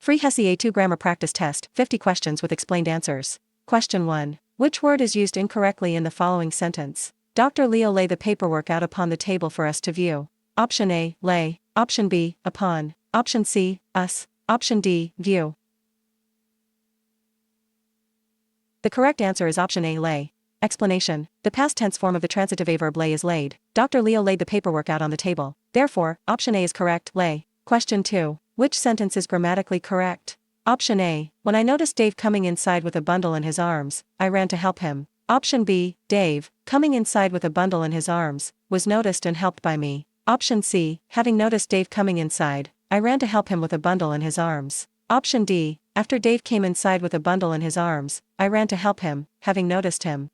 Free Hesi A2 Grammar Practice Test, 50 questions with explained answers. Question 1. Which word is used incorrectly in the following sentence? Dr. Leo lay the paperwork out upon the table for us to view. Option A, lay. Option B, upon. Option C, us. Option D, view. The correct answer is option A, lay. Explanation. The past tense form of the transitive adverb lay is laid. Dr. Leo laid the paperwork out on the table. Therefore, option A is correct, lay. Question 2. Which sentence is grammatically correct? Option A. When I noticed Dave coming inside with a bundle in his arms, I ran to help him. Option B. Dave, coming inside with a bundle in his arms, was noticed and helped by me. Option C. Having noticed Dave coming inside, I ran to help him with a bundle in his arms. Option D. After Dave came inside with a bundle in his arms, I ran to help him, having noticed him.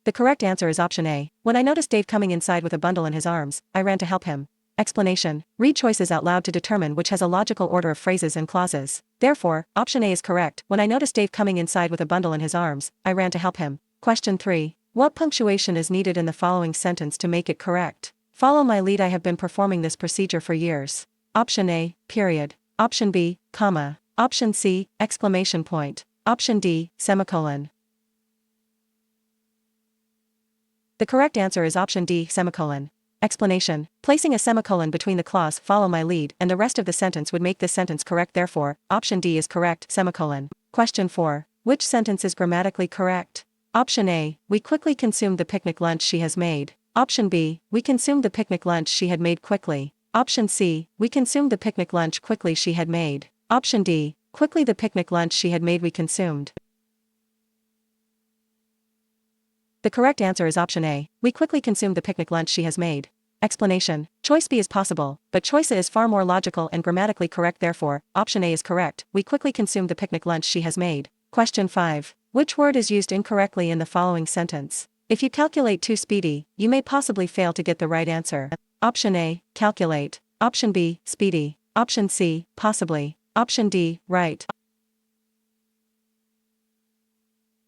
The correct answer is option A. When I noticed Dave coming inside with a bundle in his arms, I ran to help him. Explanation. Read choices out loud to determine which has a logical order of phrases and clauses. Therefore, option A is correct. When I noticed Dave coming inside with a bundle in his arms, I ran to help him. Question 3. What punctuation is needed in the following sentence to make it correct? Follow my lead. I have been performing this procedure for years. Option A, period. Option B, comma. Option C, exclamation point. Option D, semicolon. The correct answer is option D, semicolon. Explanation. Placing a semicolon between the clause follow my lead and the rest of the sentence would make this sentence correct. Therefore, option D is correct, semicolon. Question 4. Which sentence is grammatically correct? Option A. We quickly consumed the picnic lunch she has made. Option B. We consumed the picnic lunch she had made quickly. Option C. We consumed the picnic lunch quickly she had made. Option D. Quickly the picnic lunch she had made we consumed. The correct answer is option A. We quickly consumed the picnic lunch she has made. Explanation. Choice B is possible, but choice A is far more logical and grammatically correct. Therefore, option A is correct. We quickly consumed the picnic lunch she has made. Question 5. Which word is used incorrectly in the following sentence? If you calculate too speedy, you may possibly fail to get the right answer. Option A, calculate. Option B, speedy. Option C, possibly. Option D, right.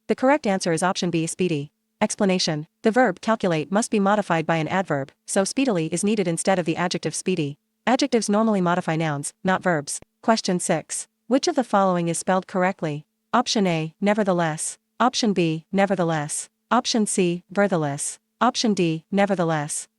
The correct answer is option B, speedy. Explanation. The verb calculate must be modified by an adverb, so speedily is needed instead of the adjective speedy. Adjectives normally modify nouns, not verbs. Question 6. Which of the following is spelled correctly? Option A, nevertheless. Option B, nevertheless. Option C, vertheless. Option D, nevertheless.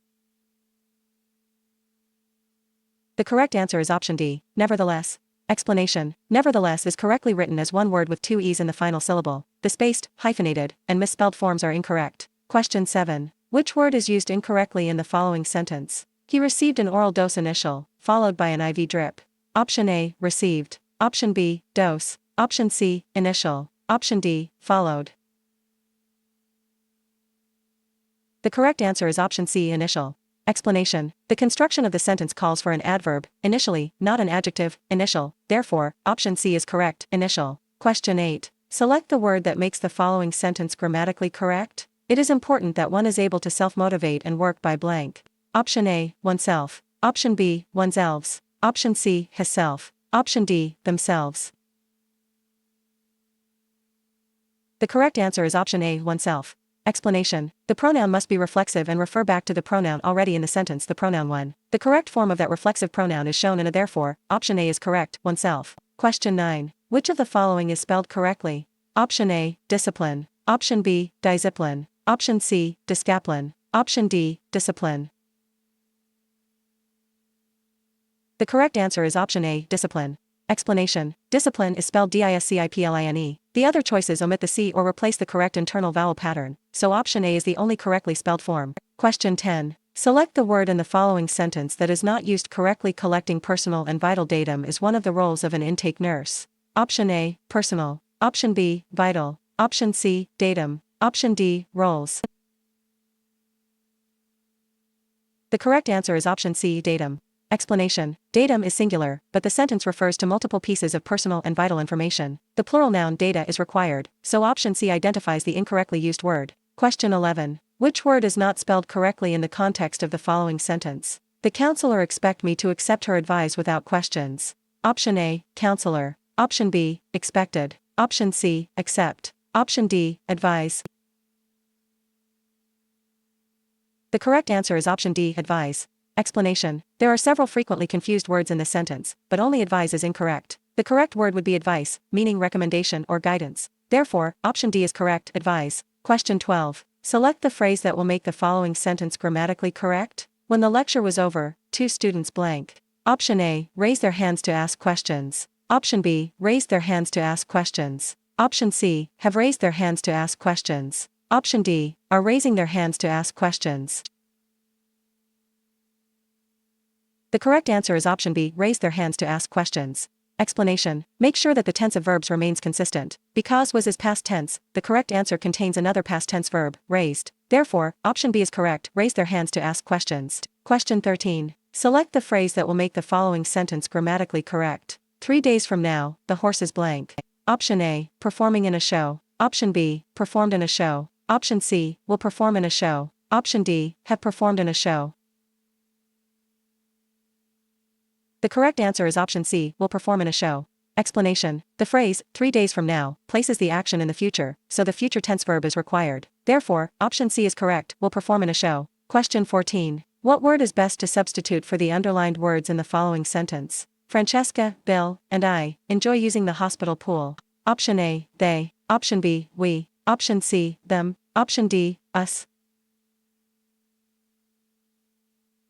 The correct answer is option D, nevertheless. Explanation. Nevertheless is correctly written as one word with two e's in the final syllable. The spaced, hyphenated, and misspelled forms are incorrect. Question 7. Which word is used incorrectly in the following sentence? He received an oral dose initial, followed by an IV drip. Option A, received. Option B, dose. Option C, initial. Option D, followed. The correct answer is option C, initial. Explanation. The construction of the sentence calls for an adverb, initially, not an adjective, initial. Therefore, option C is correct, initial. Question 8. Select the word that makes the following sentence grammatically correct. It is important that one is able to self-motivate and work by blank. Option A, oneself. Option B, oneselves. Option C, hisself. Option D, themselves. The correct answer is option A, oneself. Explanation. The pronoun must be reflexive and refer back to the pronoun already in the sentence, the pronoun one. The correct form of that reflexive pronoun is shown in a therefore. Option A is correct, oneself. Question 9. Which of the following is spelled correctly? Option A, discipline. Option B, discipline. Option C, discipline. Option D, discipline. The correct answer is option A, discipline. Explanation. Discipline is spelled discipline. The other choices omit the C or replace the correct internal vowel pattern, so option A is the only correctly spelled form. Question 10. Select the word in the following sentence that is not used correctly. Collecting personal and vital datum is one of the roles of an intake nurse. Option A, personal. Option B, vital. Option C, datum. Option D, roles. The correct answer is option C, datum. Explanation. Datum is singular, but the sentence refers to multiple pieces of personal and vital information. The plural noun data is required, so option C identifies the incorrectly used word. Question 11. Which word is not spelled correctly in the context of the following sentence? The counselor expect me to accept her advice without questions. Option A, counselor. Option B, expected. Option C, accept. Option D, advise. The correct answer is option D, advise. Explanation. There are several frequently confused words in this sentence, but only advise is incorrect. The correct word would be advice, meaning recommendation or guidance. Therefore, option D is correct, advise. Question 12. Select the phrase that will make the following sentence grammatically correct. When the lecture was over, two students blank. Option A, raised their hands to ask questions. Option B, raised their hands to ask questions. Option C, have raised their hands to ask questions. Option D, are raising their hands to ask questions. The correct answer is option B, raised their hands to ask questions. Explanation. Make sure that the tense of verbs remains consistent. Because was is past tense, the correct answer contains another past tense verb, raised. Therefore, option B is correct, raise their hands to ask questions. Question 13. Select the phrase that will make the following sentence grammatically correct. 3 days from now, the horse is blank. Option A, performing in a show. Option B, performed in a show. Option C, will perform in a show. Option D, have performed in a show. The correct answer is option C, will perform in a show. Explanation. The phrase, 3 days from now, places the action in the future, so the future tense verb is required. Therefore, option C is correct, will perform in a show. Question 14. What word is best to substitute for the underlined words in the following sentence? Francesca, Bill, and I enjoy using the hospital pool. Option A, they. Option B, we. Option C, them. Option D, us.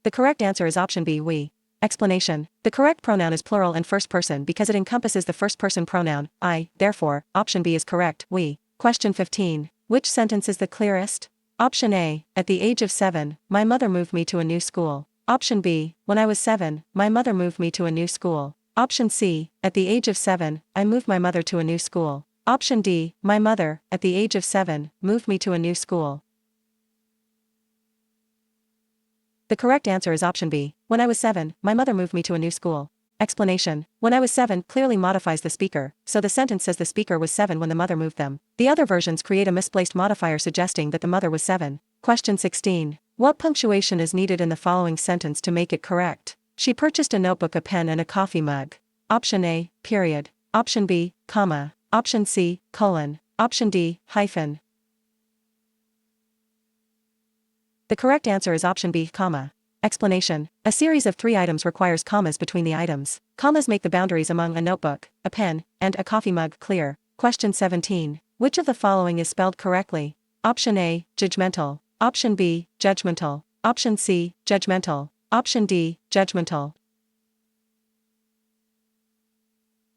The correct answer is option B, we. Explanation. The correct pronoun is plural and first person because it encompasses the first person pronoun, I, therefore, option B is correct, we. Question 15. Which sentence is the clearest? Option A, at the age of 7, my mother moved me to a new school. Option B, when I was 7, my mother moved me to a new school. Option C, at the age of 7, I moved my mother to a new school. Option D, my mother, at the age of 7, moved me to a new school. The correct answer is option B. When I was 7, my mother moved me to a new school. Explanation. When I was 7 clearly modifies the speaker, so the sentence says the speaker was 7 when the mother moved them. The other versions create a misplaced modifier suggesting that the mother was 7. Question 16. What punctuation is needed in the following sentence to make it correct? She purchased a notebook, a pen, and a coffee mug. Option A, period. Option B, comma. Option C, colon. Option D, hyphen. The correct answer is option B, comma. Explanation. A series of 3 items requires commas between the items. Commas make the boundaries among a notebook, a pen, and a coffee mug clear. Question 17. Which of the following is spelled correctly? Option A, judgmental. Option B, judgmental. Option C, judgmental. Option D, judgmental.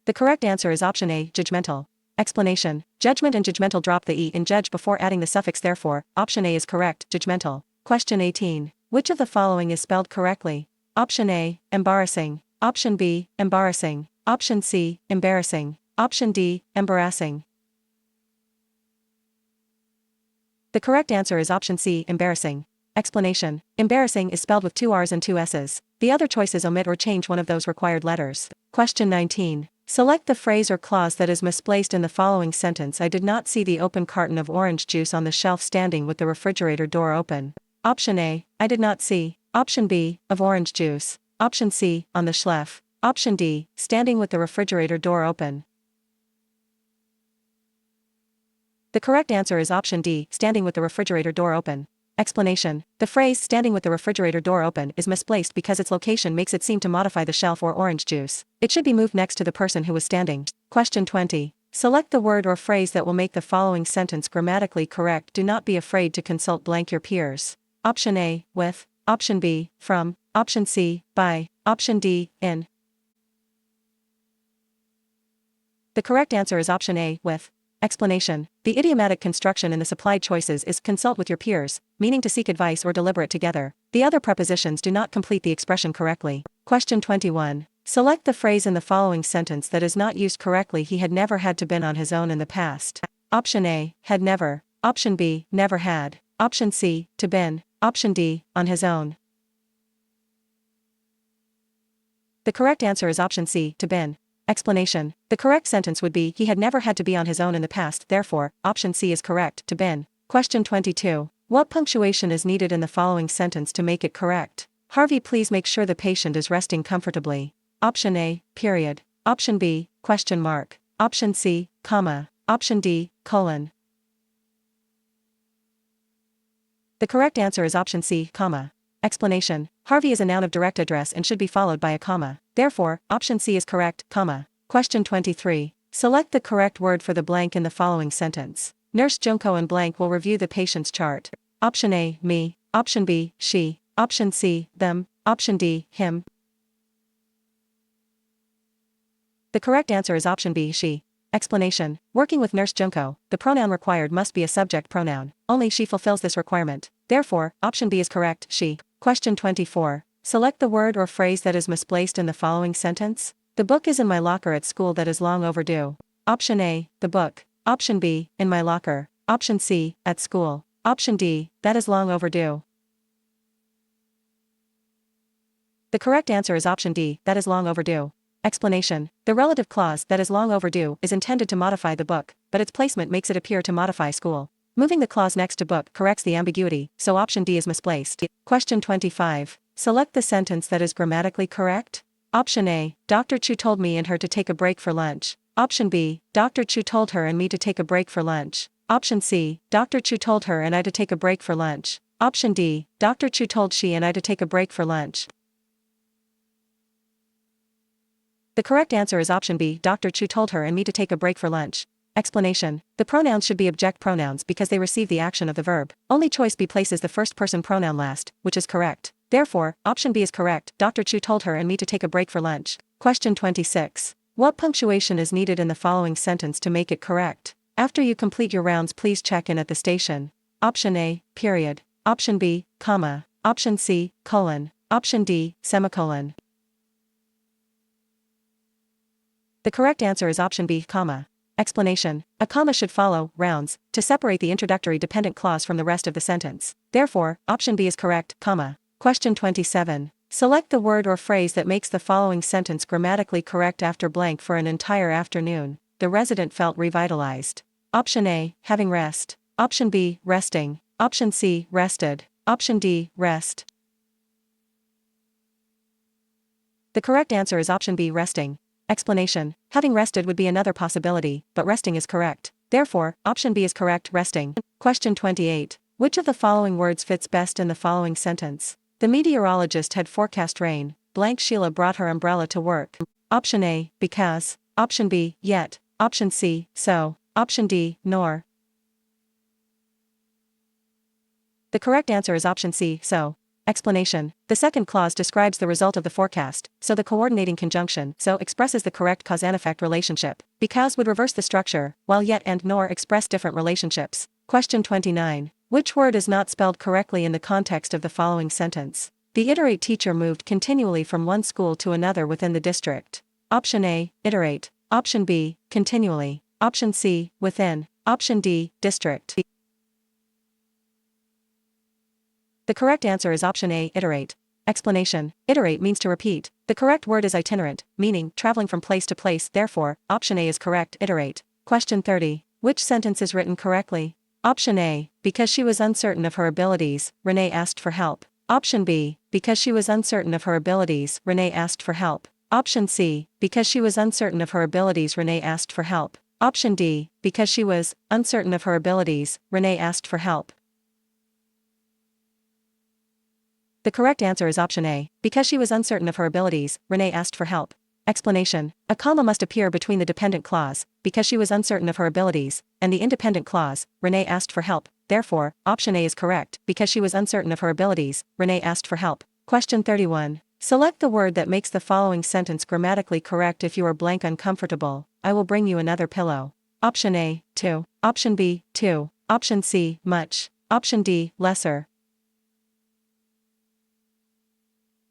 The correct answer is option A, judgmental. Explanation. Judgment and judgmental drop the E in judge before adding the suffix, therefore, option A is correct, judgmental. Question 18. Which of the following is spelled correctly? Option A, embarrassing. Option B, embarrassing. Option C, embarrassing. Option D, embarrassing. The correct answer is option C, embarrassing. Explanation. Embarrassing is spelled with 2 R's and 2 S's. The other choices omit or change one of those required letters. Question 19. Select the phrase or clause that is misplaced in the following sentence. I did not see the open carton of orange juice on the shelf standing with the refrigerator door open. Option A, I did not see. Option B, of orange juice. Option C, on the shelf. Option D, standing with the refrigerator door open. The correct answer is option D, standing with the refrigerator door open. Explanation. The phrase standing with the refrigerator door open is misplaced because its location makes it seem to modify the shelf or orange juice. It should be moved next to the person who was standing. Question 20. Select the word or phrase that will make the following sentence grammatically correct. Do not be afraid to consult blank your peers. Option A, with. Option B, from. Option C, by. Option D, in. The correct answer is option A, with. Explanation. The idiomatic construction in the supplied choices is consult with your peers, meaning to seek advice or deliberate together. The other prepositions do not complete the expression correctly. Question 21. Select the phrase in the following sentence that is not used correctly. He had never had to been on his own in the past. Option A, had never. Option B, never had. Option C, to been. Option D, on his own. The correct answer is option C, to been. Explanation. The correct sentence would be he had never had to be on his own in the past, therefore, option C is correct, to been. Question 22. What punctuation is needed in the following sentence to make it correct? Harvey, please make sure the patient is resting comfortably. Option A, period. Option B, question mark. Option C, comma. Option D, colon. The correct answer is option C, comma. Explanation. Harvey is a noun of direct address and should be followed by a comma. Therefore, option C is correct, comma. Question 23. Select the correct word for the blank in the following sentence. Nurse Junko and blank will review the patient's chart. Option A, me. Option B, she. Option C, them. Option D, him. The correct answer is option B, she. Explanation. Working with Nurse Junko, the pronoun required must be a subject pronoun. Only she fulfills this requirement. Therefore, option B is correct, she. Question 24. Select the word or phrase that is misplaced in the following sentence. The book is in my locker at school that is long overdue. Option A, the book. Option B, in my locker. Option C, at school. Option D, that is long overdue. The correct answer is option D, that is long overdue. Explanation. The relative clause, that is long overdue, is intended to modify the book, but its placement makes it appear to modify school. Moving the clause next to book corrects the ambiguity, so option D is misplaced. Question 25. Select the sentence that is grammatically correct. Option A, Dr. Chu told me and her to take a break for lunch. Option B, Dr. Chu told her and me to take a break for lunch. Option C, Dr. Chu told her and I to take a break for lunch. Option D, Dr. Chu told she and I to take a break for lunch. The correct answer is option B, Dr. Chu told her and me to take a break for lunch. Explanation. The pronouns should be object pronouns because they receive the action of the verb. Only choice B places the first person pronoun last, which is correct. Therefore, option B is correct, Dr. Chu told her and me to take a break for lunch. Question 26. What punctuation is needed in the following sentence to make it correct? After you complete your rounds, please check in at the station. Option A, period. Option B, comma. Option C, colon. Option D, semicolon. The correct answer is option B, comma. Explanation. A comma should follow rounds to separate the introductory dependent clause from the rest of the sentence. Therefore, option B is correct, comma. Question 27. Select the word or phrase that makes the following sentence grammatically correct after blank. For an entire afternoon, the resident felt revitalized. Option A, having rest. Option B, resting. Option C, rested. Option D, rest. The correct answer is option B, resting. Explanation. Having rested would be another possibility, but resting is correct. Therefore, option B is correct, resting. Question 28. Which of the following words fits best in the following sentence? The meteorologist had forecast rain. Blank Sheila brought her umbrella to work. Option A, because. Option B, yet. Option C, so. Option D, nor. The correct answer is option C, so. Explanation. The second clause describes the result of the forecast, so the coordinating conjunction so expresses the correct cause and effect relationship. Because would reverse the structure, while yet and nor express different relationships. Question 29. Which word is not spelled correctly in the context of the following sentence? The iterate teacher moved continually from one school to another within the district. Option A, iterate. Option B, continually. Option C, within. Option D, district. The correct answer is option A, iterate. Explanation. Iterate means to repeat. The correct word is itinerant, meaning traveling from place to place. Therefore, option A is correct, iterate. Question 30. Which sentence is written correctly? Option A, because she was uncertain of her abilities, Renee asked for help. Option B, because she was uncertain of her abilities, Renee asked for help. Option C, because she was uncertain of her abilities, Renee asked for help. Option D, because she was uncertain of her abilities, Renee asked for help. The correct answer is option A. Because she was uncertain of her abilities, Renee asked for help. Explanation. A comma must appear between the dependent clause, because she was uncertain of her abilities, and the independent clause, Renee asked for help. Therefore, option A is correct, because she was uncertain of her abilities, Renee asked for help. Question 31. Select the word that makes the following sentence grammatically correct. If you are blank uncomfortable, I will bring you another pillow. Option A, to. Option B, to. Option C, much. Option D, lesser.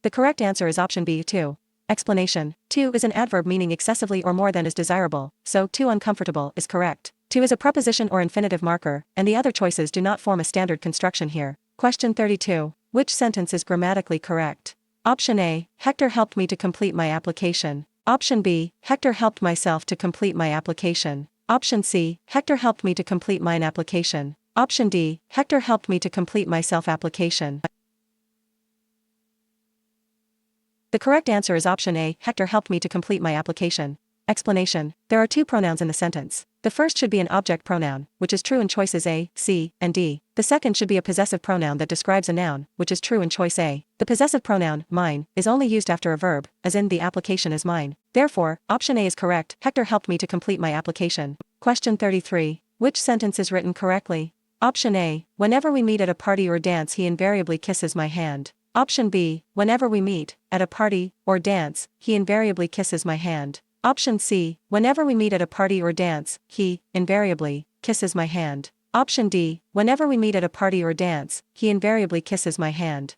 The correct answer is option B, to. Explanation. To is an adverb meaning excessively or more than is desirable, so to uncomfortable is correct. To is a preposition or infinitive marker, and the other choices do not form a standard construction here. Question 32. Which sentence is grammatically correct? Option A, Hector helped me to complete my application. Option B, Hector helped myself to complete my application. Option C, Hector helped me to complete mine application. Option D, Hector helped me to complete myself application. The correct answer is option A, Hector helped me to complete my application. Explanation. There are two pronouns in the sentence. The first should be an object pronoun, which is true in choices A, C, and D. The second should be a possessive pronoun that describes a noun, which is true in choice A. The possessive pronoun, mine, is only used after a verb, as in the application is mine. Therefore, option A is correct. Hector helped me to complete my application. Question 33. Which sentence is written correctly? Option A, whenever we meet at a party or dance he invariably kisses my hand. Option B, whenever we meet at a party or dance, he invariably kisses my hand. Option C, whenever we meet at a party or dance, he, invariably, kisses my hand. Option D, whenever we meet at a party or dance, he invariably kisses my hand.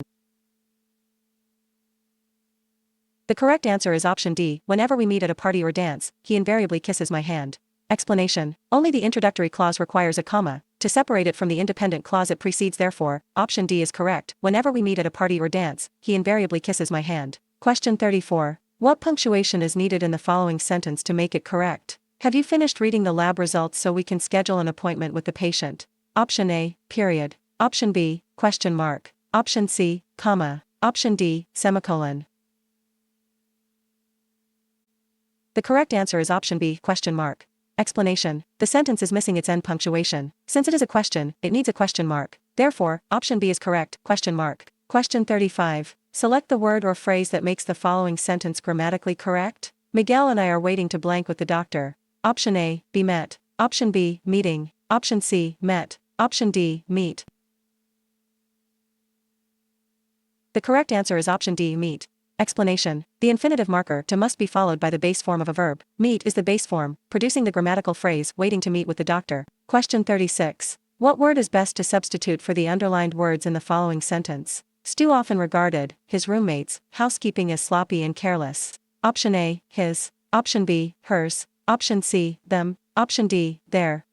The correct answer is option D, whenever we meet at a party or dance, he invariably kisses my hand. Explanation: only the introductory clause requires a comma. To separate it from the independent clause it precedes. Therefore, option D is correct. Whenever we meet at a party or dance, he invariably kisses my hand. Question 34. What punctuation is needed in the following sentence to make it correct? Have you finished reading the lab results so we can schedule an appointment with the patient? Option A, period. Option B, question mark. Option C, comma. Option D, semicolon. The correct answer is option B, question mark. Explanation: the sentence is missing its end punctuation. Since it is a question, it needs a question mark. Therefore, option B is correct, question mark. Question 35. Select the word or phrase that makes the following sentence grammatically correct. Miguel and I are waiting to blank with the doctor. Option A, be met. Option B, meeting. Option C, met. Option D, meet. The correct answer is option D, meet. Explanation: the infinitive marker to must be followed by the base form of a verb. Meet is the base form, producing the grammatical phrase waiting to meet with the doctor. Question 36. What word is best to substitute for the underlined words in the following sentence? Stu often regarded his roommates' housekeeping as sloppy and careless. Option A, his. Option B, hers. Option C, them. Option D, their.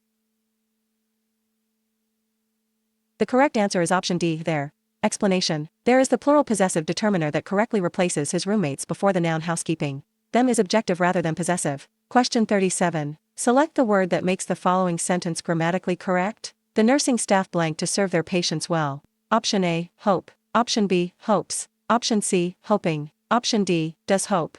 The correct answer is option D, their. Explanation: there is the plural possessive determiner that correctly replaces his roommates before the noun housekeeping. Them is objective rather than possessive. Question 37. Select the word that makes the following sentence grammatically correct. The nursing staff blank to serve their patients well. Option A, hope. Option B, hopes. Option C, hoping. Option D, does hope.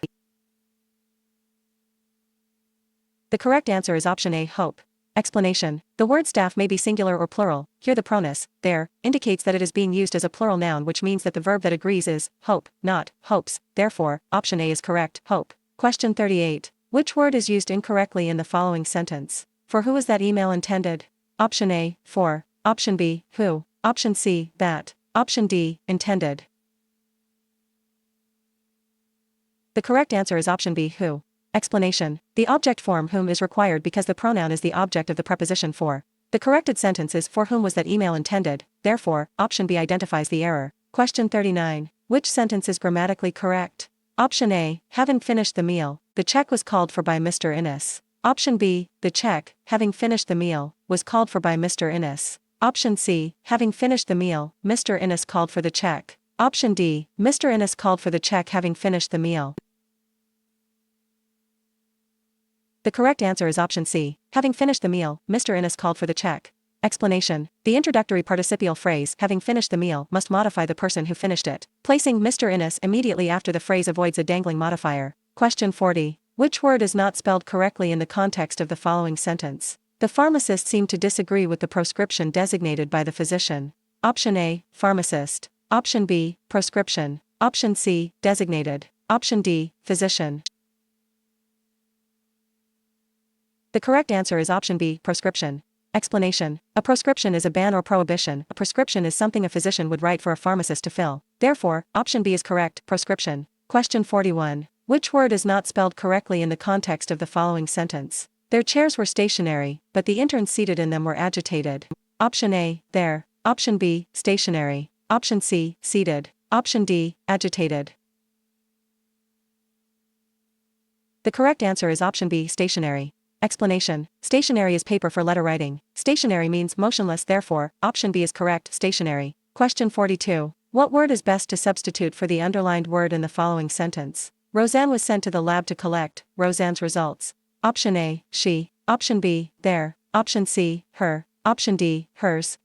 The correct answer is option A, hope. Explanation: the word staff may be singular or plural. Here the pronus, there, indicates that it is being used as a plural noun, which means that the verb that agrees is hope, not hopes. Therefore, option A is correct, hope. Question 38. Which word is used incorrectly in the following sentence? For who is that email intended? Option A, for. Option B, who. Option C, that. Option D, intended. The correct answer is option B, who. Explanation: the object form whom is required because the pronoun is the object of the preposition for. The corrected sentence is for whom was that email intended, therefore, option B identifies the error. Question 39. Which sentence is grammatically correct? Option A, having finished the meal, the check was called for by Mr. Innes. Option B, the check, having finished the meal, was called for by Mr. Innes. Option C, having finished the meal, Mr. Innes called for the check. Option D, Mr. Innes called for the check having finished the meal. The correct answer is option C, having finished the meal, Mr. Innes called for the check. Explanation: the introductory participial phrase having finished the meal must modify the person who finished it. Placing Mr. Innes immediately after the phrase avoids a dangling modifier. Question 40. Which word is not spelled correctly in the context of the following sentence? The pharmacist seemed to disagree with the prescription designated by the physician. Option A, pharmacist. Option B, prescription. Option C, designated. Option D, physician. The correct answer is option B, prescription. Explanation: a proscription is a ban or prohibition. A prescription is something a physician would write for a pharmacist to fill. Therefore, option B is correct, prescription. Question 41. Which word is not spelled correctly in the context of the following sentence? Their chairs were stationary, but the interns seated in them were agitated. Option A, there. Option B, stationary. Option C, seated. Option D, agitated. The correct answer is option B, stationary. Explanation: stationary is paper for letter writing. Stationary means motionless, therefore, option B is correct, stationary. Question 42. What word is best to substitute for the underlined word in the following sentence? Roseanne was sent to the lab to collect Roseanne's results. Option A, she. Option B, their. Option C, her. Option D, hers.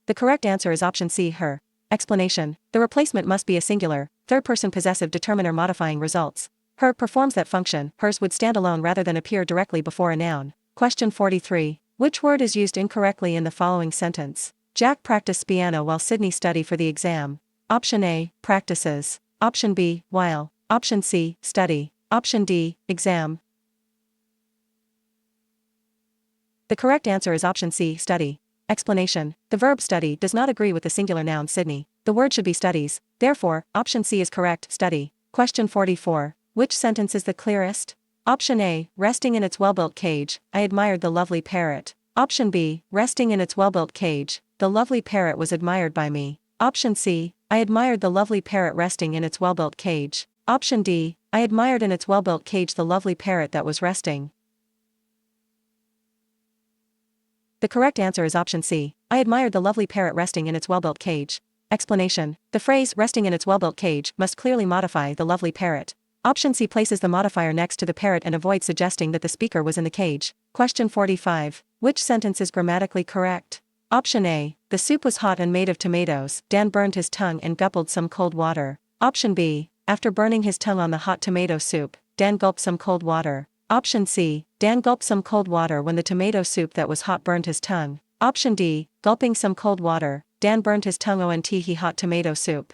The correct answer is option C, her. Explanation: the replacement must be a singular, third-person possessive determiner modifying results. Her performs that function. Hers would stand alone rather than appear directly before a noun. Question 43. Which word is used incorrectly in the following sentence? Jack practiced piano while Sydney studied for the exam. Option A, practices. Option B, while. Option C, study. Option D, exam. The correct answer is option C, study. Explanation. The verb study does not agree with the singular noun Sydney. The word should be studies. Therefore, option C is correct, study. Question 44. Which sentence is the clearest? Option A, resting in its well-built cage, I admired the lovely parrot. Option B, resting in its well-built cage, the lovely parrot was admired by me. Option C, I admired the lovely parrot resting in its well-built cage. Option D, I admired in its well-built cage the lovely parrot that was resting. The correct answer is option C. I admired the lovely parrot resting in its well-built cage. Explanation. The phrase resting in its well-built cage must clearly modify the lovely parrot. Option C places the modifier next to the parrot and avoids suggesting that the speaker was in the cage. Question 45. Which sentence is grammatically correct? Option A. The soup was hot and made of tomatoes. Dan burned his tongue and gulped some cold water. Option B. After burning his tongue on the hot tomato soup, Dan gulped some cold water. Option C. Dan gulped some cold water when the tomato soup that was hot burned his tongue. Option D. Gulping some cold water, Dan burned his tongue on he hot tomato soup.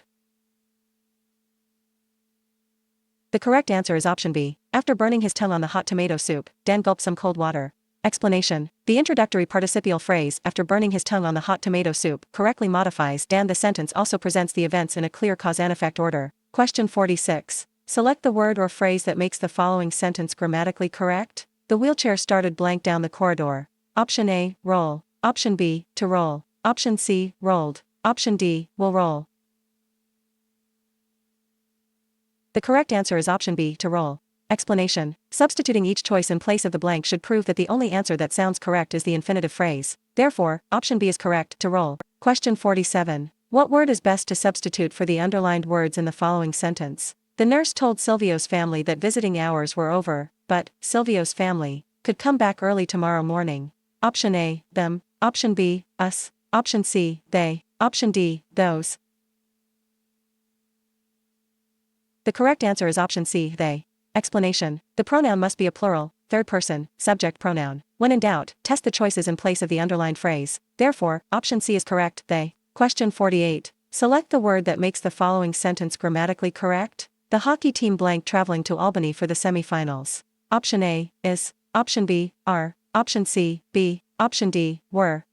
The correct answer is option B. After burning his tongue on the hot tomato soup, Dan gulped some cold water. Explanation. The introductory participial phrase after burning his tongue on the hot tomato soup correctly modifies Dan. The sentence also presents the events in a clear cause and effect order. Question 46. Select the word or phrase that makes the following sentence grammatically correct. The wheelchair started blank down the corridor. Option A, roll. Option B, to roll. Option C, rolled. Option D, will roll. The correct answer is option B, to roll. Explanation. Substituting each choice in place of the blank should prove that the only answer that sounds correct is the infinitive phrase. Therefore, option B is correct, to roll. Question 47. What word is best to substitute for the underlined words in the following sentence? The nurse told Silvio's family that visiting hours were over, but Silvio's family could come back early tomorrow morning. Option A, them. Option B, us. Option C, they. Option D, those. The correct answer is option C, they. Explanation. The pronoun must be a plural, third person, subject pronoun. When in doubt, test the choices in place of the underlined phrase. Therefore, option C is correct, they. Question 48. Select the word that makes the following sentence grammatically correct. The hockey team blank traveling to Albany for the semifinals. Option A, is. Option B, are. Option C, be. Option D, were.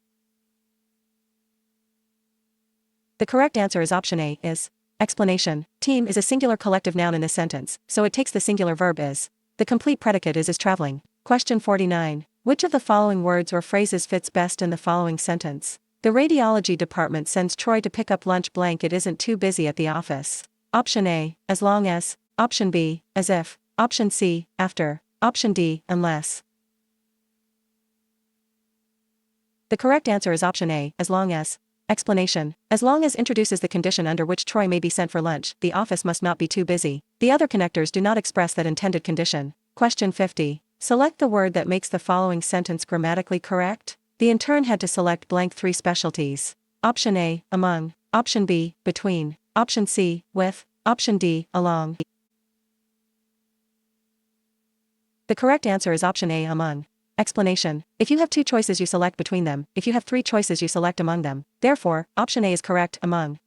The correct answer is option A, is. Explanation. Team is a singular collective noun in this sentence, so it takes the singular verb is. The complete predicate is traveling. Question 49. Which of the following words or phrases fits best in the following sentence? The radiology department sends Troy to pick up lunch blank it isn't too busy at the office. Option A, as long as. Option B, as if. Option C, after. Option D, unless. The correct answer is option A, as long as. Explanation. As long as introduces the condition under which Troy may be sent for lunch, the office must not be too busy. The other connectors do not express that intended condition. Question 50. Select the word that makes the following sentence grammatically correct. The intern had to select blank 3 specialties. Option A, among. Option B, between. Option C, with. Option D, along. The correct answer is option A, among. Explanation. If you have 2 choices you select between them, if you have 3 choices you select among them. Therefore, option A is correct, among.